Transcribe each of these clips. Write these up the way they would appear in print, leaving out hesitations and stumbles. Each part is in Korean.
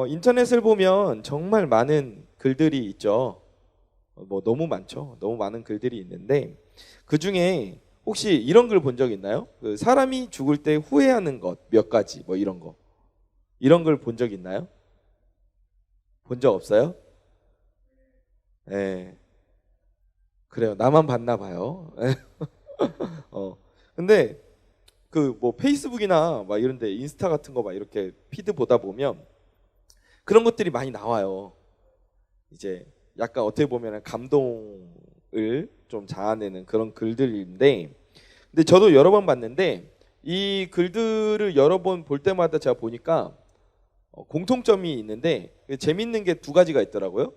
인터넷을 보면 정말 많은 글들이 있죠. 뭐 너무 많죠. 너무 많은 글들이 있는데 그 중에 혹시 이런 글 본 적 있나요? 그 사람이 죽을 때 후회하는 것 몇 가지 뭐 이런 거. 이런 글 본 적 있나요? 본 적 없어요? 네. 그래요. 나만 봤나 봐요. 어. 근데 그 뭐 페이스북이나 막 이런 데 인스타 같은 거 막 이렇게 피드 보다 보면 그런 것들이 많이 나와요. 이제 약간 어떻게 보면 감동을 좀 자아내는 그런 글들인데, 근데 저도 여러 번 봤는데 이 글들을 여러 번 볼 때마다 제가 보니까 공통점이 있는데 재밌는 게 두 가지가 있더라고요.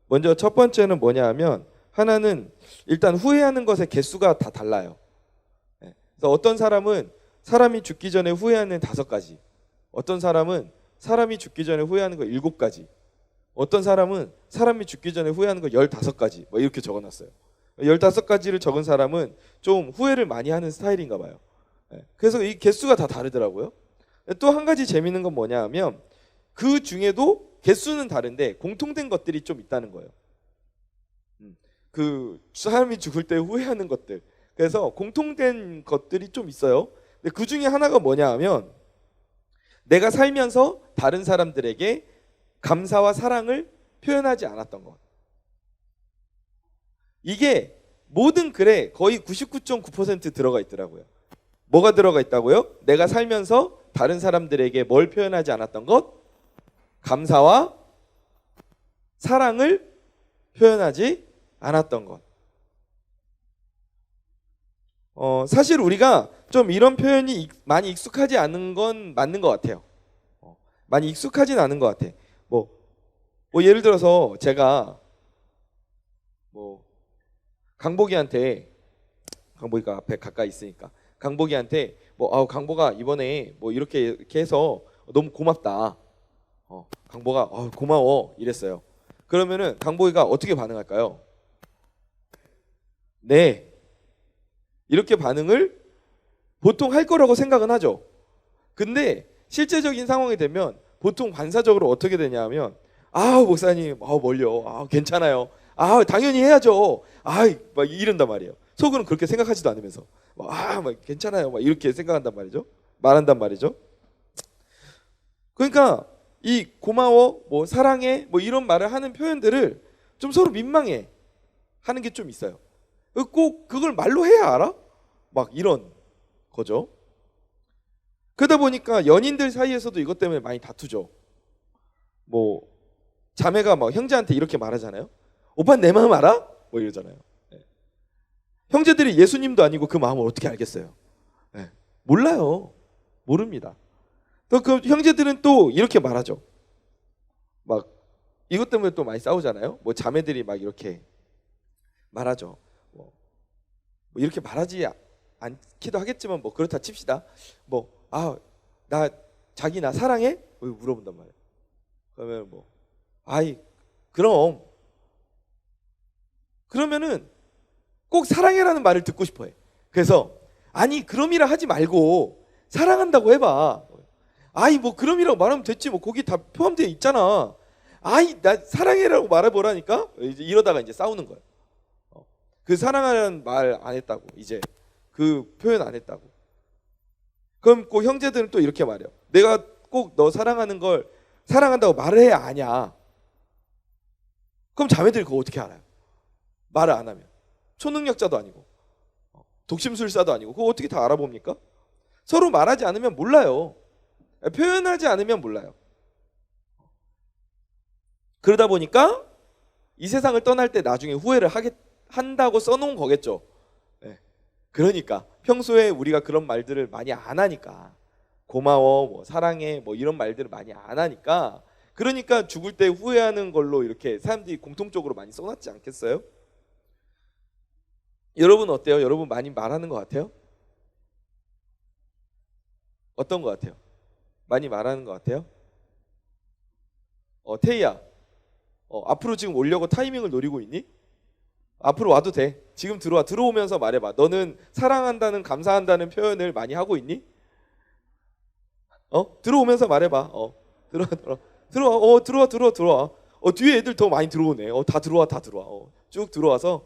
먼저 첫 번째는 뭐냐 하면 하나는 일단 후회하는 것의 개수가 다 달라요. 예. 그래서 어떤 사람은 사람이 죽기 전에 후회하는 5가지, 어떤 사람은 사람이 죽기 전에 후회하는 거 7가지, 어떤 사람은 사람이 죽기 전에 후회하는 거 15가지 뭐 이렇게 적어놨어요. 15가지를 적은 사람은 좀 후회를 많이 하는 스타일인가 봐요. 예. 그래서 이 개수가 다 다르더라고요. 또 한 가지 재밌는 건 뭐냐 하면 그 중에도 개수는 다른데 공통된 것들이 좀 있다는 거예요. 그 사람이 죽을 때 후회하는 것들. 그래서 공통된 것들이 좀 있어요. 근데 그 중에 하나가 뭐냐 하면 내가 살면서 다른 사람들에게 감사와 사랑을 표현하지 않았던 것. 이게 모든 글에 거의 99.9% 들어가 있더라고요. 뭐가 들어가 있다고요? 내가 살면서 다른 사람들에게 뭘 표현하지 않았던 것? 감사와 사랑을 표현하지 않았던 것. 사실 우리가 좀 이런 표현이 많이 익숙하지 않은 건 맞는 것 같아요. 많이 익숙하진 않은 것 같아. 뭐 예를 들어서 제가 뭐 강복이한테, 강복이가 앞에 가까이 있으니까 강복이한테 강복아 이번에 뭐 이렇게 해서 너무 고맙다. 강복아 고마워 이랬어요. 그러면은 강복이가 어떻게 반응할까요? 네. 이렇게 반응을 보통 할 거라고 생각은 하죠. 근데 실제적인 상황이 되면 보통 반사적으로 어떻게 되냐면 목사님 멀려. 괜찮아요. 당연히 해야죠. 막 이런단 말이에요. 속으로는 그렇게 생각하지도 않으면서 막 괜찮아요. 막 이렇게 생각한단 말이죠. 말한단 말이죠. 그러니까 이 고마워, 뭐 사랑해, 뭐 이런 말을 하는 표현들을 좀 서로 민망해 하는 게 좀 있어요. 꼭 그걸 말로 해야 알아? 막 이런 거죠. 그러다 보니까 연인들 사이에서도 이것 때문에 많이 다투죠. 뭐 자매가 막 형제한테 이렇게 말하잖아요. 오빠는 내 마음 알아? 뭐 이러잖아요. 네. 형제들이 예수님도 아니고 그 마음을 어떻게 알겠어요? 네. 몰라요. 모릅니다. 또 그 형제들은 또 이렇게 말하죠. 막 이것 때문에 또 많이 싸우잖아요. 뭐 자매들이 막 이렇게 말하죠. 뭐 이렇게 말하지 않기도 하겠지만 뭐 그렇다 칩시다. 나 자기 나 사랑해? 물어본단 말이에요. 그러면 그럼 그러면은 꼭 사랑해라는 말을 듣고 싶어해. 그래서 그럼이라 하지 말고 사랑한다고 해봐. 뭐 그럼이라고 말하면 됐지. 뭐 거기 다 포함되어 있잖아. 나 사랑해라고 말해보라니까. 이러다가 이제 싸우는 거예요. 그 사랑하는 말 안 했다고, 이제 그 표현 안 했다고. 그럼 꼭 형제들은 또 이렇게 말해요. 내가 꼭 너 사랑하는 걸 사랑한다고 말을 해야 아냐. 그럼 자매들이 그거 어떻게 알아요? 말을 안 하면. 초능력자도 아니고 독심술사도 아니고 그거 어떻게 다 알아봅니까? 서로 말하지 않으면 몰라요. 표현하지 않으면 몰라요. 그러다 보니까 이 세상을 떠날 때 나중에 후회를 한다고 써놓은 거겠죠. 네. 그러니까 평소에 우리가 그런 말들을 많이 안 하니까, 고마워, 뭐 사랑해, 뭐 이런 말들을 많이 안 하니까, 그러니까 죽을 때 후회하는 걸로 이렇게 사람들이 공통적으로 많이 써놨지 않겠어요? 여러분 어때요? 여러분 많이 말하는 것 같아요? 어떤 것 같아요? 많이 말하는 것 같아요? 태희야, 앞으로 지금 오려고 타이밍을 노리고 있니? 앞으로 와도 돼. 지금 들어와. 들어오면서 말해봐. 너는 사랑한다는, 감사한다는 표현을 많이 하고 있니? 들어오면서 말해봐. 들어. 들어와. 들어와. 뒤에 애들 더 많이 들어오네. 다 들어와. 쭉 들어와서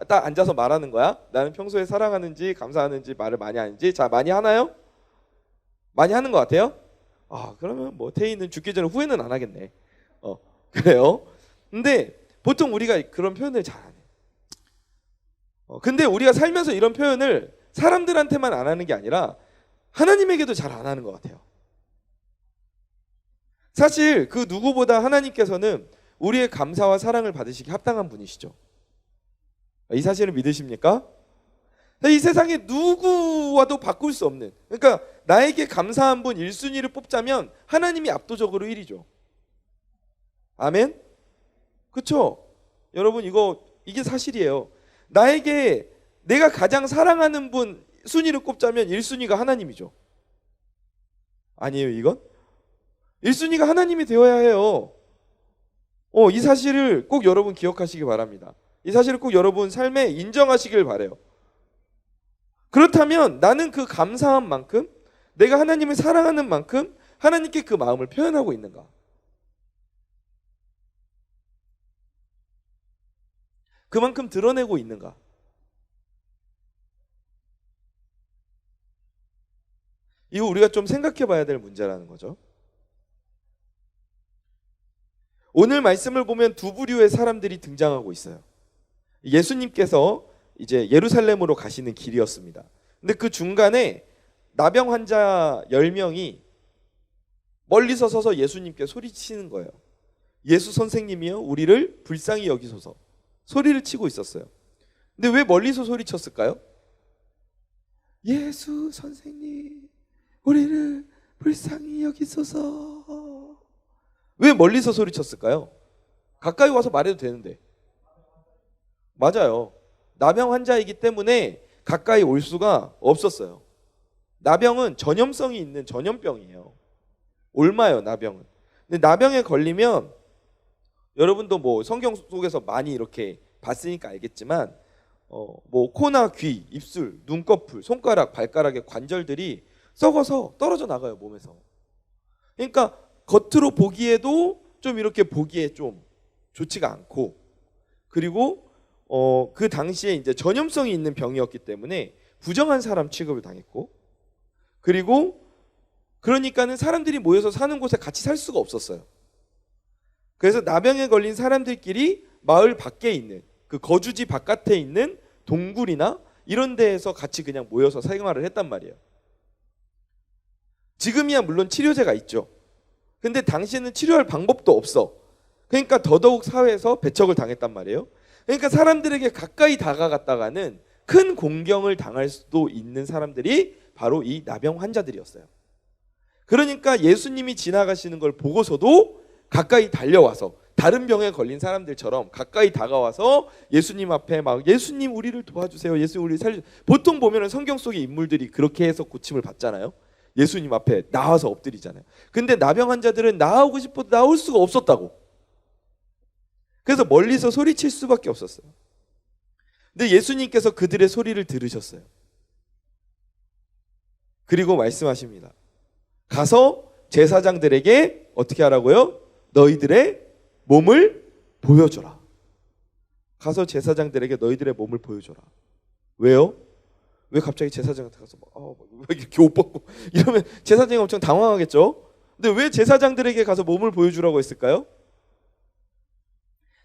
딱 앉아서 말하는 거야. 나는 평소에 사랑하는지 감사하는지 말을 많이 하는지. 자, 많이 하나요? 많이 하는 것 같아요? 그러면 뭐 태희는 죽기 전에 후회는 안 하겠네. 그래요. 근데 보통 우리가 그런 표현을 잘 안 해. 근데 우리가 살면서 이런 표현을 사람들한테만 안 하는 게 아니라 하나님에게도 잘 안 하는 것 같아요. 사실 그 누구보다 하나님께서는 우리의 감사와 사랑을 받으시기 합당한 분이시죠. 이 사실을 믿으십니까? 이 세상에 누구와도 바꿀 수 없는, 그러니까 나에게 감사한 분 1순위를 뽑자면 하나님이 압도적으로 1위죠. 아멘? 그쵸? 여러분 이게 사실이에요. 나에게 내가 가장 사랑하는 분 순위를 꼽자면 1순위가 하나님이죠. 아니에요 이건? 1순위가 하나님이 되어야 해요. 이 사실을 꼭 여러분 기억하시기 바랍니다. 이 사실을 꼭 여러분 삶에 인정하시길 바래요. 그렇다면 나는 그 감사한 만큼, 내가 하나님을 사랑하는 만큼 하나님께 그 마음을 표현하고 있는가? 그만큼 드러내고 있는가? 이거 우리가 좀 생각해 봐야 될 문제라는 거죠. 오늘 말씀을 보면 두 부류의 사람들이 등장하고 있어요. 예수님께서 이제 예루살렘으로 가시는 길이었습니다. 근데 그 중간에 나병 환자 10명이 멀리서 서서 예수님께 소리치는 거예요. 예수 선생님이요, 우리를 불쌍히 여기소서. 소리를 치고 있었어요. 근데 왜 멀리서 소리쳤을까요? 예수 선생님, 우리를 불쌍히 여기소서. 왜 멀리서 소리쳤을까요? 가까이 와서 말해도 되는데. 맞아요. 나병 환자이기 때문에 가까이 올 수가 없었어요. 나병은 전염성이 있는 전염병이에요. 옮아요, 나병은. 근데 나병에 걸리면 여러분도 뭐 성경 속에서 많이 이렇게 봤으니까 알겠지만 뭐 코나 귀, 입술, 눈꺼풀, 손가락, 발가락의 관절들이 썩어서 떨어져 나가요, 몸에서. 그러니까 겉으로 보기에도 좀 이렇게 보기에 좀 좋지가 않고, 그리고 그 당시에 이제 전염성이 있는 병이었기 때문에 부정한 사람 취급을 당했고, 그리고 그러니까는 사람들이 모여서 사는 곳에 같이 살 수가 없었어요. 그래서 나병에 걸린 사람들끼리 마을 밖에 있는, 그 거주지 바깥에 있는 동굴이나 이런 데에서 같이 그냥 모여서 생활을 했단 말이에요. 지금이야 물론 치료제가 있죠. 근데 당시에는 치료할 방법도 없어. 그러니까 더더욱 사회에서 배척을 당했단 말이에요. 그러니까 사람들에게 가까이 다가갔다가는 큰 공경을 당할 수도 있는 사람들이 바로 이 나병 환자들이었어요. 그러니까 예수님이 지나가시는 걸 보고서도 가까이 달려와서 다른 병에 걸린 사람들처럼 가까이 다가와서 예수님 앞에 막 예수님 우리를 도와주세요. 예수님 우리를 살려주세요. 보통 보면 성경 속의 인물들이 그렇게 해서 고침을 받잖아요. 예수님 앞에 나와서 엎드리잖아요. 근데 나병 환자들은 나오고 싶어도 나올 수가 없었다고. 그래서 멀리서 소리칠 수밖에 없었어요. 근데 예수님께서 그들의 소리를 들으셨어요. 그리고 말씀하십니다. 가서 제사장들에게 어떻게 하라고요? 너희들의 몸을 보여줘라. 가서 제사장들에게 너희들의 몸을 보여줘라. 왜요? 왜 갑자기 제사장한테 가서 왜 이렇게 옷 벗고 이러면 제사장이 엄청 당황하겠죠? 근데 왜 제사장들에게 가서 몸을 보여주라고 했을까요?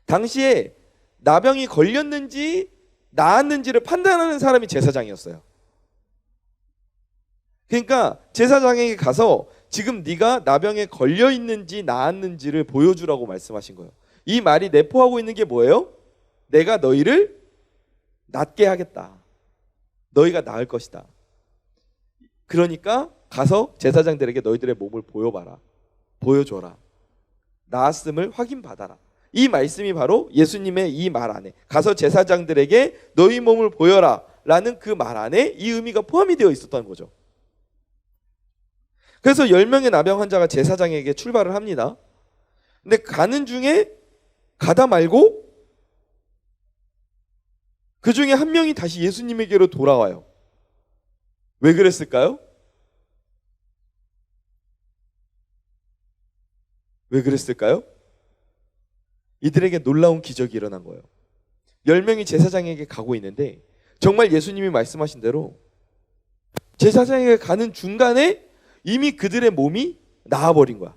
당시에 나병이 걸렸는지 나았는지를 판단하는 사람이 제사장이었어요. 그러니까 제사장에게 가서 지금 네가 나병에 걸려 있는지 나았는지를 보여주라고 말씀하신 거예요. 이 말이 내포하고 있는 게 뭐예요? 내가 너희를 낫게 하겠다. 너희가 나을 것이다. 그러니까 가서 제사장들에게 너희들의 몸을 보여봐라. 보여줘라. 나았음을 확인받아라. 이 말씀이 바로 예수님의 이 말 안에, 가서 제사장들에게 너희 몸을 보여라 라는 그 말 안에 이 의미가 포함이 되어 있었던 거죠. 그래서 10명의 나병 환자가 제사장에게 출발을 합니다. 근데 가는 중에 가다 말고 그 중에 한 명이 다시 예수님에게로 돌아와요. 왜 그랬을까요? 왜 그랬을까요? 이들에게 놀라운 기적이 일어난 거예요. 10명이 제사장에게 가고 있는데 정말 예수님이 말씀하신 대로 제사장에게 가는 중간에 이미 그들의 몸이 나아버린 거야.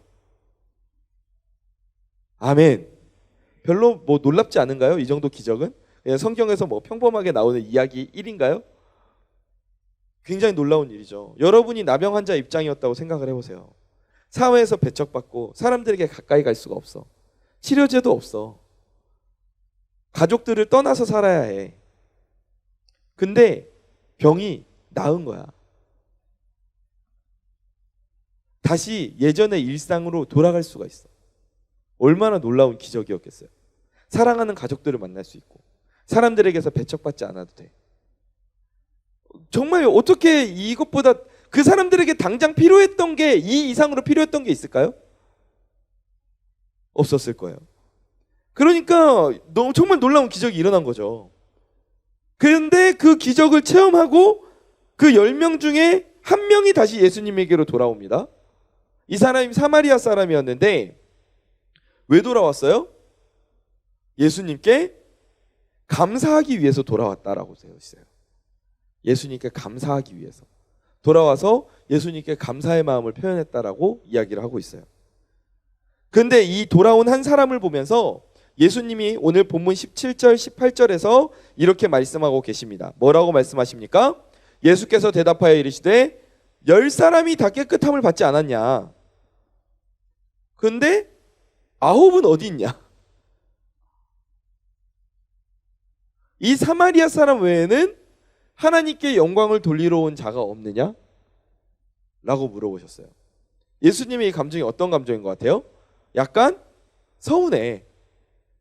아멘. 별로 뭐 놀랍지 않은가요? 이 정도 기적은? 그냥 성경에서 뭐 평범하게 나오는 이야기 1인가요? 굉장히 놀라운 일이죠. 여러분이 나병 환자 입장이었다고 생각을 해보세요. 사회에서 배척받고 사람들에게 가까이 갈 수가 없어. 치료제도 없어. 가족들을 떠나서 살아야 해. 근데 병이 나은 거야. 다시 예전의 일상으로 돌아갈 수가 있어. 얼마나 놀라운 기적이었겠어요. 사랑하는 가족들을 만날 수 있고 사람들에게서 배척받지 않아도 돼. 정말 어떻게 이것보다 그 사람들에게 당장 필요했던 게 이 이상으로 필요했던 게 있을까요? 없었을 거예요. 그러니까 너무 정말 놀라운 기적이 일어난 거죠. 그런데 그 기적을 체험하고 그 10명 중에 한 명이 다시 예수님에게로 돌아옵니다. 이 사람이 사마리아 사람이었는데 왜 돌아왔어요? 예수님께 감사하기 위해서 돌아왔다라고 되어 있어요. 예수님께 감사하기 위해서 돌아와서 예수님께 감사의 마음을 표현했다라고 이야기를 하고 있어요. 그런데 이 돌아온 한 사람을 보면서 예수님이 오늘 본문 17절 18절에서 이렇게 말씀하고 계십니다. 뭐라고 말씀하십니까? 예수께서 대답하여 이르시되 10사람이 다 깨끗함을 받지 않았냐? 근데 9은 어디 있냐? 이 사마리아 사람 외에는 하나님께 영광을 돌리러 온 자가 없느냐? 라고 물어보셨어요. 예수님의 이 감정이 어떤 감정인 것 같아요? 약간 서운해.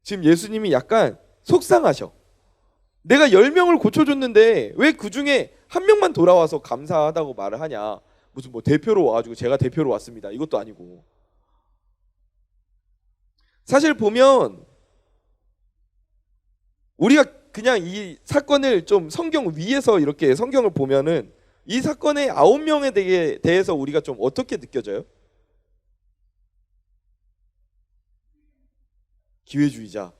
지금 예수님이 약간 속상하셔. 내가 10명을 고쳐줬는데 왜 그 중에 한 명만 돌아와서 감사하다고 말을 하냐? 무슨 뭐 대표로 와가지고 제가 대표로 왔습니다. 이것도 아니고. 사실 보면 우리가 그냥 이 사건을 좀 성경 위에서 이렇게 성경을 보면은 이 사건의 9명에 대해서 우리가 좀 어떻게 느껴져요? 기회주의자.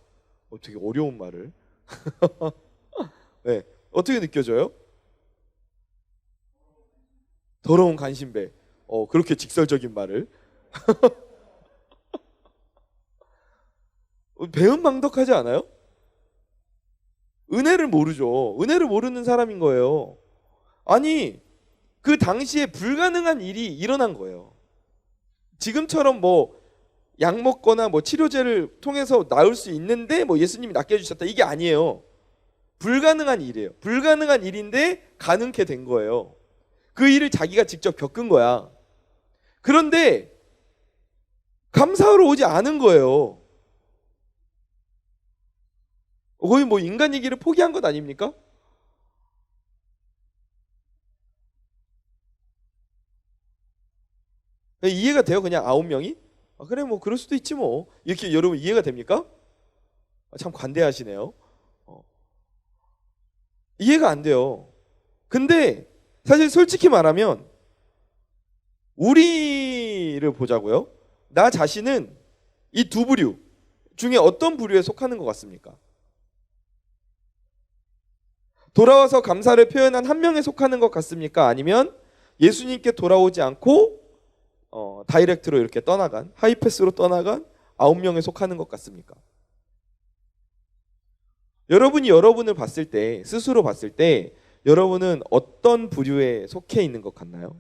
되게 어려운 말을. 네, 어떻게 느껴져요? 더러운 간신배. 그렇게 직설적인 말을. 배은망덕하지 않아요? 은혜를 모르죠. 은혜를 모르는 사람인 거예요. 아니, 그 당시에 불가능한 일이 일어난 거예요. 지금처럼 뭐 약 먹거나 뭐 치료제를 통해서 나을 수 있는데 뭐 예수님이 낫게 해주셨다, 이게 아니에요. 불가능한 일이에요. 불가능한 일인데 가능케 된 거예요. 그 일을 자기가 직접 겪은 거야. 그런데 감사하러 오지 않은 거예요. 거의 뭐 인간 얘기를 포기한 것 아닙니까? 이해가 돼요? 그냥 9명이? 그래 뭐 그럴 수도 있지 뭐. 이렇게 여러분 이해가 됩니까? 참 관대하시네요. 이해가 안 돼요. 근데 사실 솔직히 말하면 우리를 보자고요. 나 자신은 이 두 부류 중에 어떤 부류에 속하는 것 같습니까? 돌아와서 감사를 표현한 한 명에 속하는 것 같습니까? 아니면 예수님께 돌아오지 않고 다이렉트로 이렇게 떠나간, 하이패스로 떠나간 9명에 속하는 것 같습니까? 여러분이 여러분을 봤을 때, 스스로 봤을 때 여러분은 어떤 부류에 속해 있는 것 같나요?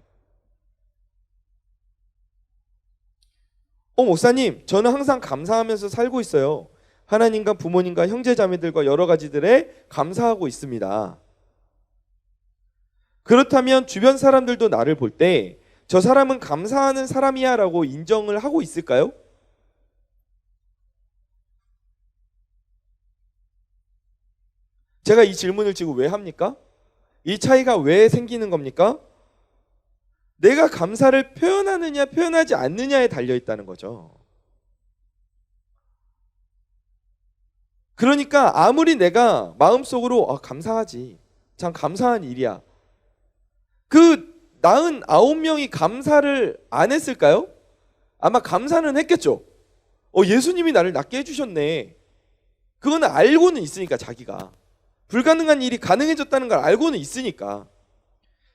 목사님, 저는 항상 감사하면서 살고 있어요. 하나님과 부모님과 형제자매들과 여러 가지들에 감사하고 있습니다. 그렇다면 주변 사람들도 나를 볼 때 저 사람은 감사하는 사람이야 라고 인정을 하고 있을까요? 제가 이 질문을 지금 왜 합니까? 이 차이가 왜 생기는 겁니까? 내가 감사를 표현하느냐 표현하지 않느냐에 달려있다는 거죠. 그러니까 아무리 내가 마음속으로 감사하지, 참 감사한 일이야, 그 낳은 9명이 감사를 안 했을까요? 아마 감사는 했겠죠. 예수님이 나를 낫게 해주셨네. 그거는 알고는 있으니까, 자기가 불가능한 일이 가능해졌다는 걸 알고는 있으니까.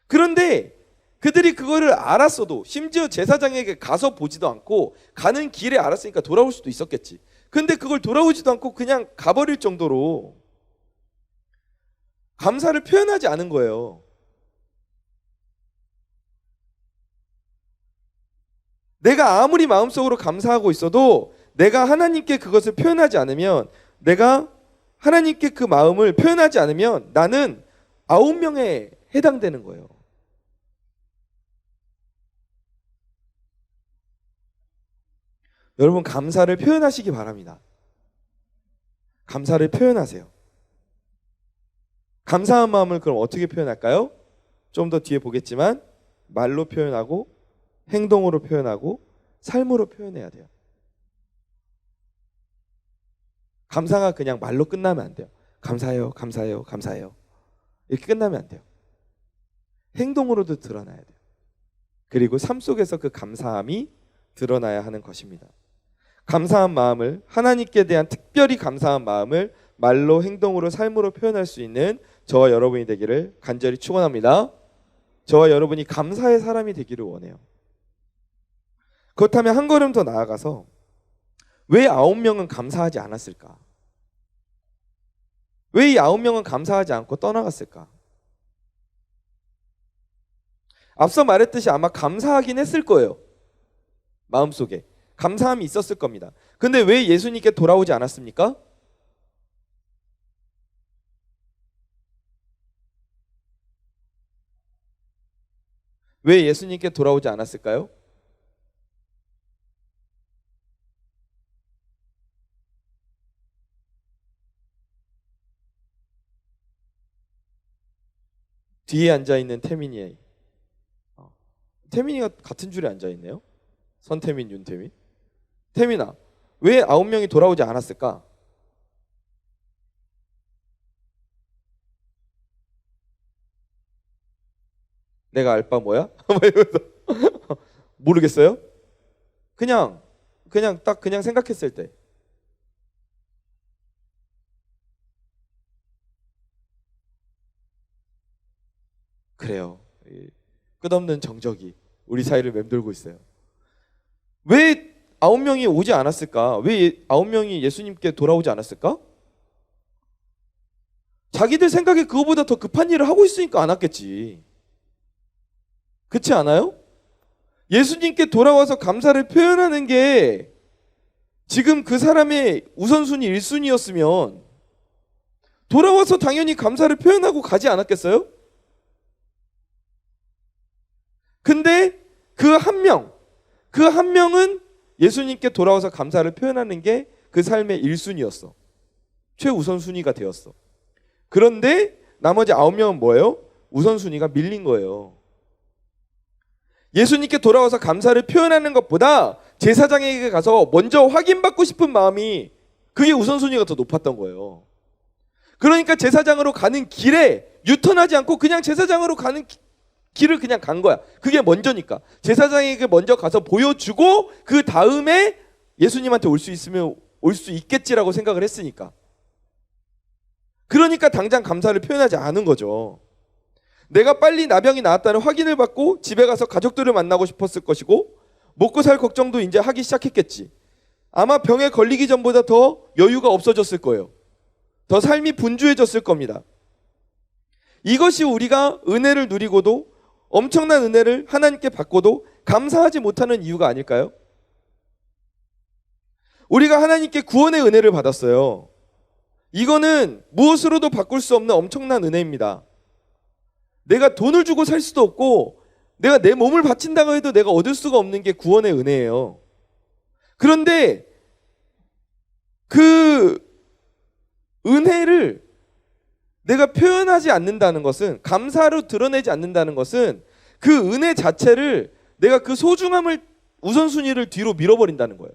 그런데 그들이 그거를 알았어도, 심지어 제사장에게 가서 보지도 않고 가는 길에 알았으니까 돌아올 수도 있었겠지. 근데 그걸 돌아오지도 않고 그냥 가버릴 정도로 감사를 표현하지 않은 거예요. 내가 아무리 마음속으로 감사하고 있어도 내가 하나님께 그것을 표현하지 않으면, 내가 하나님께 그 마음을 표현하지 않으면 나는 9명에 해당되는 거예요. 여러분, 감사를 표현하시기 바랍니다. 감사를 표현하세요. 감사한 마음을 그럼 어떻게 표현할까요? 좀 더 뒤에 보겠지만 말로 표현하고 행동으로 표현하고 삶으로 표현해야 돼요. 감사가 그냥 말로 끝나면 안 돼요. 감사해요, 감사해요, 감사해요. 이렇게 끝나면 안 돼요. 행동으로도 드러나야 돼요. 그리고 삶 속에서 그 감사함이 드러나야 하는 것입니다. 감사한 마음을, 하나님께 대한 특별히 감사한 마음을 말로, 행동으로, 삶으로 표현할 수 있는 저와 여러분이 되기를 간절히 축원합니다. 저와 여러분이 감사의 사람이 되기를 원해요. 그렇다면 한 걸음 더 나아가서 왜 9명은 감사하지 않았을까? 왜 이 9명은 감사하지 않고 떠나갔을까? 앞서 말했듯이 아마 감사하긴 했을 거예요. 마음속에 감사함이 있었을 겁니다. 근데 왜 예수님께 돌아오지 않았습니까? 왜 예수님께 돌아오지 않았을까요? 뒤에 앉아있는 태민이, 태민이가 같은 줄에 앉아있네요. 선태민, 윤태민. 태민아, 왜 9명이 돌아오지 않았을까? 내가 알 바 뭐야? 모르겠어요? 그냥 딱 그냥 생각했을 때. 그래요. 끝없는 정적이 우리 사이를 맴돌고 있어요. 왜 9명이 오지 않았을까? 왜 9명이 예수님께 돌아오지 않았을까? 자기들 생각에 그거보다 더 급한 일을 하고 있으니까 안 왔겠지. 그렇지 않아요? 예수님께 돌아와서 감사를 표현하는 게 지금 그 사람의 우선순위 1순위였으면 돌아와서 당연히 감사를 표현하고 가지 않았겠어요? 근데 그 한 명은 예수님께 돌아와서 감사를 표현하는 게 그 삶의 1순위였어. 최우선순위가 되었어. 그런데 나머지 9명은 뭐예요? 우선순위가 밀린 거예요. 예수님께 돌아와서 감사를 표현하는 것보다 제사장에게 가서 먼저 확인받고 싶은 마음이, 그게 우선순위가 더 높았던 거예요. 그러니까 제사장으로 가는 길에 유턴하지 않고 그냥 제사장으로 가는 길을 그냥 간 거야. 그게 먼저니까. 제사장에게 먼저 가서 보여주고 그 다음에 예수님한테 올 수 있으면 올 수 있겠지라고 생각을 했으니까. 그러니까 당장 감사를 표현하지 않은 거죠. 내가 빨리 나병이 나았다는 확인을 받고 집에 가서 가족들을 만나고 싶었을 것이고 먹고 살 걱정도 이제 하기 시작했겠지. 아마 병에 걸리기 전보다 더 여유가 없어졌을 거예요. 더 삶이 분주해졌을 겁니다. 이것이 우리가 은혜를 누리고도, 엄청난 은혜를 하나님께 받고도 감사하지 못하는 이유가 아닐까요? 우리가 하나님께 구원의 은혜를 받았어요. 이거는 무엇으로도 바꿀 수 없는 엄청난 은혜입니다. 내가 돈을 주고 살 수도 없고 내가 내 몸을 바친다고 해도 내가 얻을 수가 없는 게 구원의 은혜예요. 그런데 그 은혜를 내가 표현하지 않는다는 것은, 감사로 드러내지 않는다는 것은 그 은혜 자체를, 내가 그 소중함을, 우선순위를 뒤로 밀어버린다는 거예요.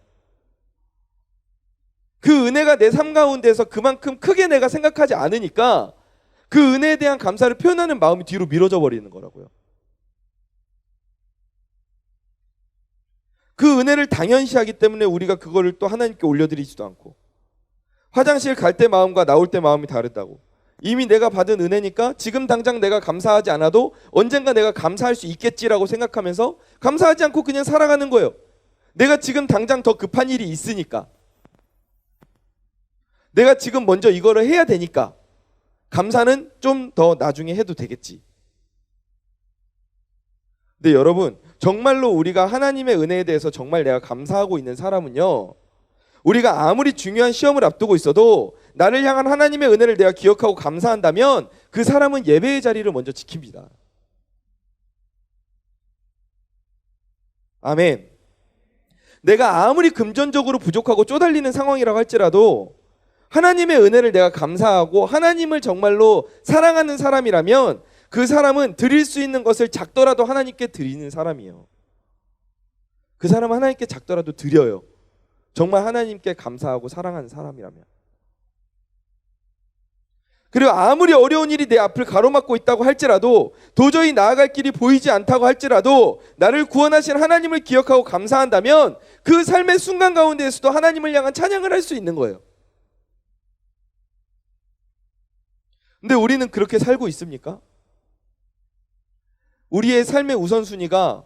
그 은혜가 내 삶 가운데서 그만큼 크게 내가 생각하지 않으니까 그 은혜에 대한 감사를 표현하는 마음이 뒤로 미뤄져 버리는 거라고요. 그 은혜를 당연시하기 때문에 우리가 그거를 또 하나님께 올려드리지도 않고, 화장실 갈 때 마음과 나올 때 마음이 다르다고. 이미 내가 받은 은혜니까 지금 당장 내가 감사하지 않아도 언젠가 내가 감사할 수 있겠지라고 생각하면서 감사하지 않고 그냥 살아가는 거예요. 내가 지금 당장 더 급한 일이 있으니까, 내가 지금 먼저 이거를 해야 되니까 감사는 좀 더 나중에 해도 되겠지. 근데 여러분, 정말로 우리가 하나님의 은혜에 대해서 정말 내가 감사하고 있는 사람은요, 우리가 아무리 중요한 시험을 앞두고 있어도 나를 향한 하나님의 은혜를 내가 기억하고 감사한다면 그 사람은 예배의 자리를 먼저 지킵니다. 아멘. 내가 아무리 금전적으로 부족하고 쪼달리는 상황이라고 할지라도 하나님의 은혜를 내가 감사하고 하나님을 정말로 사랑하는 사람이라면 그 사람은 드릴 수 있는 것을 작더라도 하나님께 드리는 사람이에요. 그 사람은 하나님께 작더라도 드려요. 정말 하나님께 감사하고 사랑하는 사람이라면. 그리고 아무리 어려운 일이 내 앞을 가로막고 있다고 할지라도, 도저히 나아갈 길이 보이지 않다고 할지라도 나를 구원하신 하나님을 기억하고 감사한다면 그 삶의 순간 가운데에서도 하나님을 향한 찬양을 할 수 있는 거예요. 근데 우리는 그렇게 살고 있습니까? 우리의 삶의 우선순위가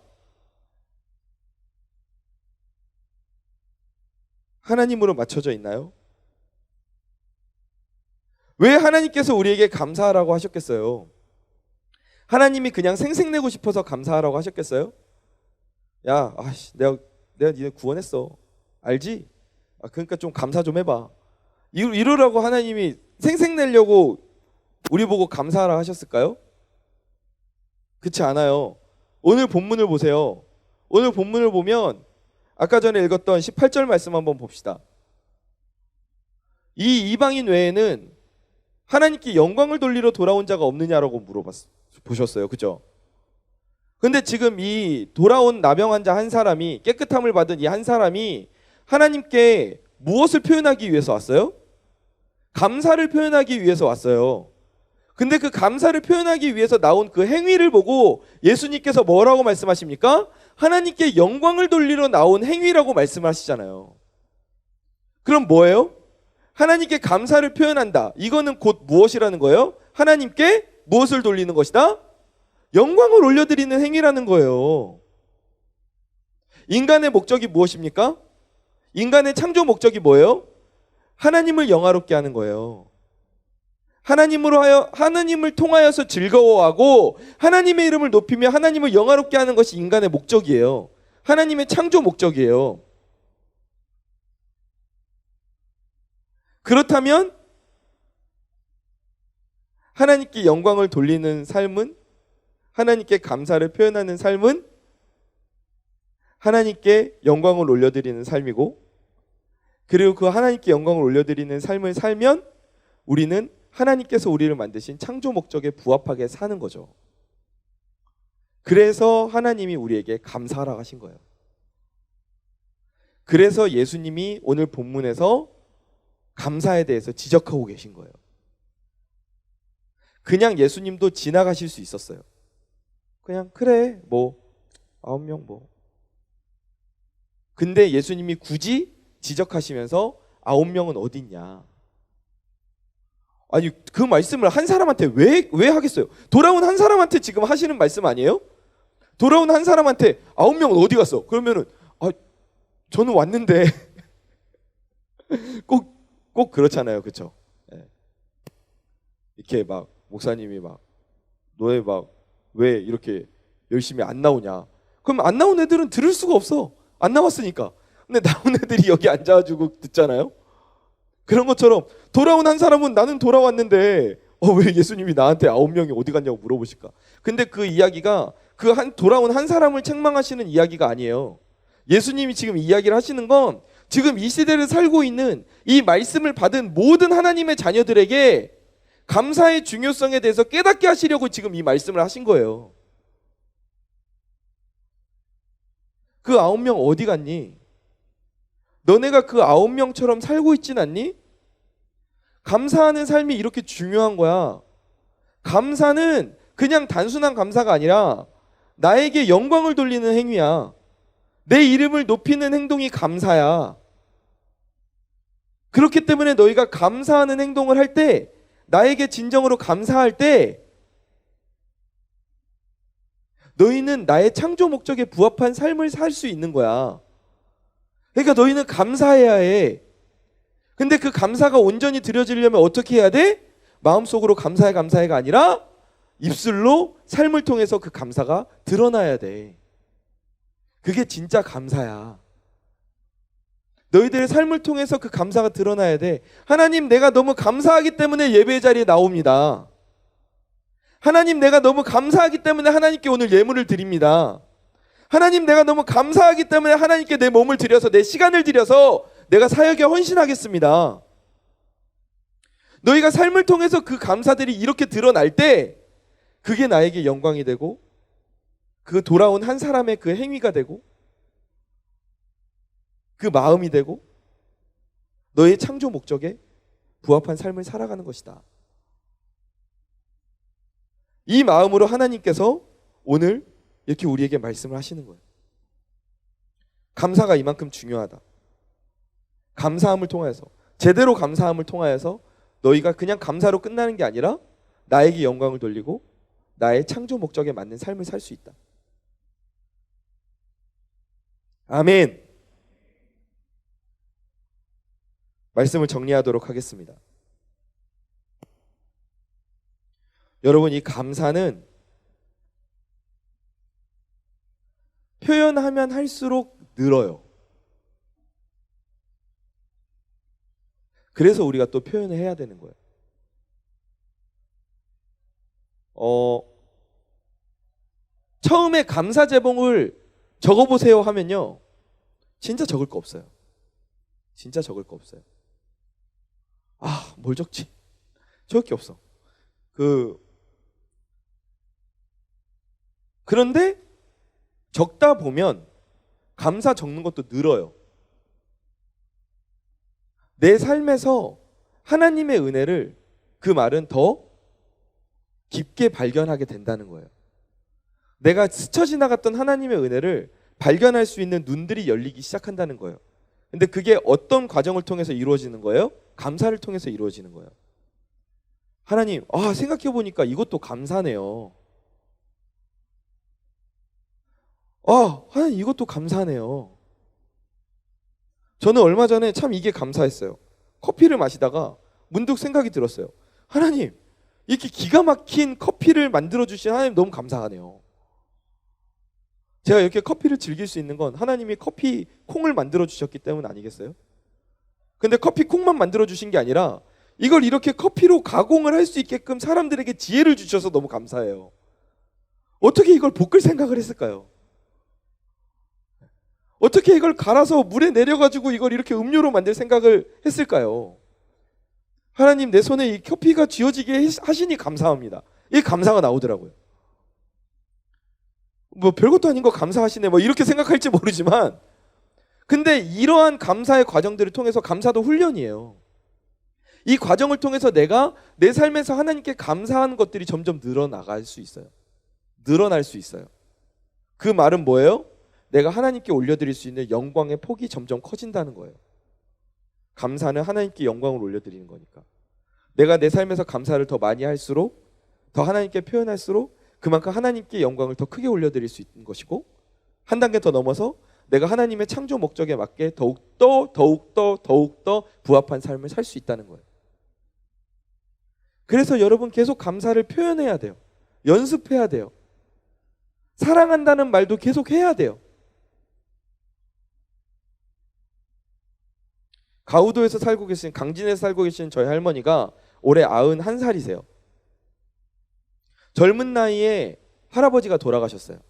하나님으로 맞춰져 있나요? 왜 하나님께서 우리에게 감사하라고 하셨겠어요? 하나님이 그냥 생색내고 싶어서 감사하라고 하셨겠어요? 야, 내가 니네 구원했어. 알지? 그러니까 좀 감사 좀 해봐. 이러라고 하나님이 생색내려고 우리 보고 감사하라 하셨을까요? 그렇지 않아요. 오늘 본문을 보세요. 오늘 본문을 보면 아까 전에 읽었던 18절 말씀 한번 봅시다. 이 이방인 외에는 하나님께 영광을 돌리러 돌아온 자가 없느냐라고 보셨어요. 그죠? 근데 지금 이 돌아온 나병 환자 한 사람이, 깨끗함을 받은 이 한 사람이 하나님께 무엇을 표현하기 위해서 왔어요? 감사를 표현하기 위해서 왔어요. 근데 그 감사를 표현하기 위해서 나온 그 행위를 보고 예수님께서 뭐라고 말씀하십니까? 하나님께 영광을 돌리러 나온 행위라고 말씀하시잖아요. 그럼 뭐예요? 하나님께 감사를 표현한다. 이거는 곧 무엇이라는 거예요? 하나님께 무엇을 돌리는 것이다? 영광을 올려드리는 행위라는 거예요. 인간의 목적이 무엇입니까? 인간의 창조 목적이 뭐예요? 하나님을 영화롭게 하는 거예요. 하나님을 통하여서 즐거워하고 하나님의 이름을 높이며 하나님을 영화롭게 하는 것이 인간의 목적이에요. 하나님의 창조 목적이에요. 그렇다면 하나님께 영광을 돌리는 삶은, 하나님께 감사를 표현하는 삶은 하나님께 영광을 올려드리는 삶이고, 그리고 그 하나님께 영광을 올려드리는 삶을 살면 우리는 하나님께서 우리를 만드신 창조 목적에 부합하게 사는 거죠. 그래서 하나님이 우리에게 감사하라 하신 거예요. 그래서 예수님이 오늘 본문에서 감사에 대해서 지적하고 계신 거예요. 그냥 예수님도 지나가실 수 있었어요. 그냥 그래 9명 근데 예수님이 굳이 지적하시면서 9명은 어디 있냐. 아니 그 말씀을 한 사람한테 왜 하겠어요? 돌아온 한 사람한테 지금 하시는 말씀 아니에요? 돌아온 한 사람한테 9명은 어디 갔어? 그러면은 저는 왔는데 꼭 그렇잖아요. 그렇죠? 네. 이렇게 막 목사님이 너네 왜 이렇게 열심히 안 나오냐? 그럼 안 나온 애들은 들을 수가 없어. 안 나왔으니까. 근데 나온 애들이 여기 앉아가지고 듣잖아요. 그런 것처럼 돌아온 한 사람은 나는 돌아왔는데 왜 예수님이 나한테 9명이 어디 갔냐고 물어보실까? 근데 그 이야기가 돌아온 한 사람을 책망하시는 이야기가 아니에요. 예수님이 지금 이야기를 하시는 건 지금 이 시대를 살고 있는 이 말씀을 받은 모든 하나님의 자녀들에게 감사의 중요성에 대해서 깨닫게 하시려고 지금 이 말씀을 하신 거예요. 그 9명 어디 갔니? 너네가 그 9명처럼 살고 있진 않니? 감사하는 삶이 이렇게 중요한 거야. 감사는 그냥 단순한 감사가 아니라 나에게 영광을 돌리는 행위야. 내 이름을 높이는 행동이 감사야. 그렇기 때문에 너희가 감사하는 행동을 할 때, 나에게 진정으로 감사할 때 너희는 나의 창조 목적에 부합한 삶을 살 수 있는 거야. 그러니까 너희는 감사해야 해. 근데 그 감사가 온전히 드려지려면 어떻게 해야 돼? 마음속으로 감사해 감사해가 아니라 입술로 삶을 통해서 그 감사가 드러나야 돼. 그게 진짜 감사야. 너희들의 삶을 통해서 그 감사가 드러나야 돼. 하나님, 내가 너무 감사하기 때문에 예배의 자리에 나옵니다. 하나님, 내가 너무 감사하기 때문에 하나님께 오늘 예물을 드립니다. 하나님, 내가 너무 감사하기 때문에 하나님께 내 몸을 드려서, 내 시간을 드려서 내가 사역에 헌신하겠습니다. 너희가 삶을 통해서 그 감사들이 이렇게 드러날 때 그게 나에게 영광이 되고, 그 돌아온 한 사람의 그 행위가 되고, 그 마음이 되고, 너의 창조 목적에 부합한 삶을 살아가는 것이다. 이 마음으로 하나님께서 오늘 이렇게 우리에게 말씀을 하시는 거예요. 감사가 이만큼 중요하다. 감사함을 통하여서, 제대로 감사함을 통하여서 너희가 그냥 감사로 끝나는 게 아니라 나에게 영광을 돌리고 나의 창조 목적에 맞는 삶을 살 수 있다. 아멘. 말씀을 정리하도록 하겠습니다. 여러분, 이 감사는 표현하면 할수록 늘어요. 그래서 우리가 또 표현을 해야 되는 거예요. 처음에 감사 제목을 적어보세요 하면요, 진짜 적을 거 없어요. 진짜 적을 거 없어요. 뭘 적지? 적을 게 없어. 그런데 적다 보면 감사 적는 것도 늘어요. 내 삶에서 하나님의 은혜를, 그 말은 더 깊게 발견하게 된다는 거예요. 내가 스쳐 지나갔던 하나님의 은혜를 발견할 수 있는 눈들이 열리기 시작한다는 거예요. 근데 그게 어떤 과정을 통해서 이루어지는 거예요? 감사를 통해서 이루어지는 거예요. 하나님, 생각해보니까 이것도 감사네요. 하나님, 이것도 감사네요. 저는 얼마 전에 참 이게 감사했어요. 커피를 마시다가 문득 생각이 들었어요. 하나님, 이렇게 기가 막힌 커피를 만들어주신 하나님 너무 감사하네요. 제가 이렇게 커피를 즐길 수 있는 건 하나님이 커피 콩을 만들어주셨기 때문 아니겠어요? 근데 커피 콩만 만들어주신 게 아니라 이걸 이렇게 커피로 가공을 할 수 있게끔 사람들에게 지혜를 주셔서 너무 감사해요. 어떻게 이걸 볶을 생각을 했을까요? 어떻게 이걸 갈아서 물에 내려가지고 이걸 이렇게 음료로 만들 생각을 했을까요? 하나님, 내 손에 이 커피가 쥐어지게 하시니 감사합니다. 이 감사가 나오더라고요. 별것도 아닌 거 감사하시네 이렇게 생각할지 모르지만, 근데 이러한 감사의 과정들을 통해서, 감사도 훈련이에요. 이 과정을 통해서 내가 내 삶에서 하나님께 감사한 것들이 점점 늘어나갈 수 있어요. 늘어날 수 있어요. 그 말은 뭐예요? 내가 하나님께 올려드릴 수 있는 영광의 폭이 점점 커진다는 거예요. 감사는 하나님께 영광을 올려드리는 거니까. 내가 내 삶에서 감사를 더 많이 할수록, 더 하나님께 표현할수록 그만큼 하나님께 영광을 더 크게 올려드릴 수 있는 것이고, 한 단계 더 넘어서 내가 하나님의 창조 목적에 맞게 더욱더 부합한 삶을 살 수 있다는 거예요. 그래서 여러분, 계속 감사를 표현해야 돼요. 연습해야 돼요. 사랑한다는 말도 계속 해야 돼요. 가우도에서 살고 계신, 강진에서 살고 계신 저희 할머니가 올해 91살이세요. 젊은 나이에 할아버지가 돌아가셨어요.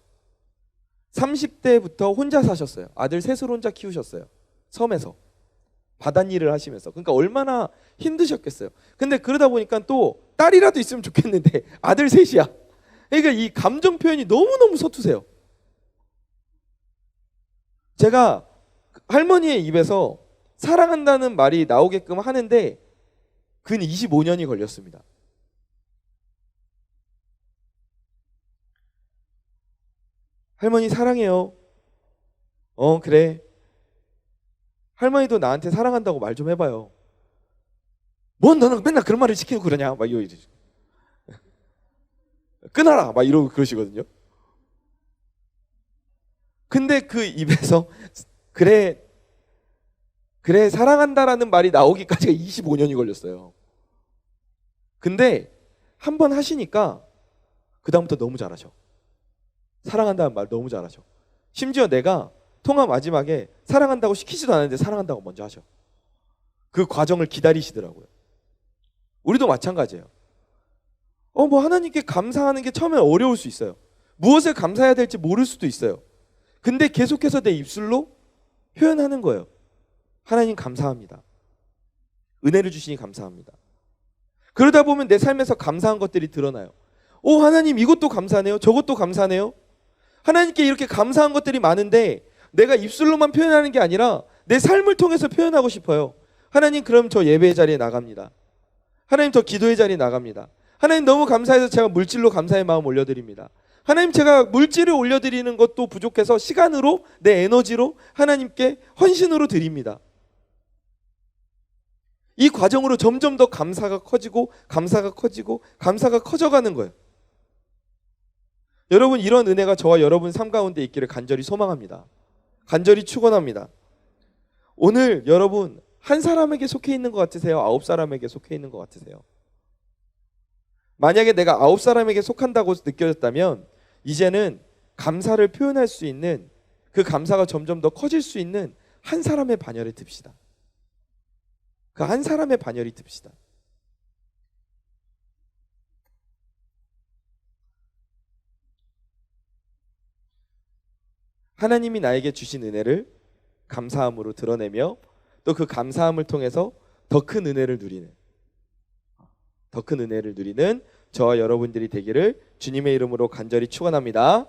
30대부터 혼자 사셨어요. 아들 셋을 혼자 키우셨어요. 섬에서 바닷일을 하시면서. 그러니까 얼마나 힘드셨겠어요. 근데 그러다 보니까 또 딸이라도 있으면 좋겠는데 아들 셋이야. 그러니까 이 감정 표현이 너무너무 서투세요. 제가 할머니의 입에서 사랑한다는 말이 나오게끔 하는데 근 25년이 걸렸습니다. 할머니 사랑해요. 그래. 할머니도 나한테 사랑한다고 말 좀 해봐요. 뭔 너는 맨날 그런 말을 시키고 그러냐? 막 이러지. 끊어라! 막 이러고 그러시거든요. 근데 그 입에서 그래 사랑한다라는 말이 나오기까지가 25년이 걸렸어요. 근데 한 번 하시니까 그다음부터 너무 잘하셔. 사랑한다는 말 너무 잘하셔. 심지어 내가 통화 마지막에 사랑한다고 시키지도 않았는데 사랑한다고 먼저 하셔. 그 과정을 기다리시더라고요. 우리도 마찬가지예요. 뭐 하나님께 감사하는 게 처음에 어려울 수 있어요. 무엇을 감사해야 될지 모를 수도 있어요. 근데 계속해서 내 입술로 표현하는 거예요. 하나님 감사합니다. 은혜를 주시니 감사합니다. 그러다 보면 내 삶에서 감사한 것들이 드러나요. 하나님 이것도 감사하네요. 저것도 감사하네요. 하나님께 이렇게 감사한 것들이 많은데 내가 입술로만 표현하는 게 아니라 내 삶을 통해서 표현하고 싶어요. 하나님 그럼 저 예배의 자리에 나갑니다. 하나님 저 기도의 자리에 나갑니다. 하나님 너무 감사해서 제가 물질로 감사의 마음 올려드립니다. 하나님 제가 물질을 올려드리는 것도 부족해서 시간으로 내 에너지로 하나님께 헌신으로 드립니다. 이 과정으로 점점 더 감사가 커지고 감사가 커지고 감사가 커져가는 거예요. 여러분 이런 은혜가 저와 여러분 삶 가운데 있기를 간절히 소망합니다. 간절히 축원합니다. 오늘 여러분 한 사람에게 속해 있는 것 같으세요? 9사람에게 속해 있는 것 같으세요? 만약에 내가 9사람에게 속한다고 느껴졌다면 이제는 감사를 표현할 수 있는 그 감사가 점점 더 커질 수 있는 한 사람의 반열에 듭시다. 그 한 사람의 반열이 듭시다. 하나님이 나에게 주신 은혜를 감사함으로 드러내며 또 그 감사함을 통해서 더 큰 은혜를 누리는 저와 여러분들이 되기를 주님의 이름으로 간절히 축원합니다.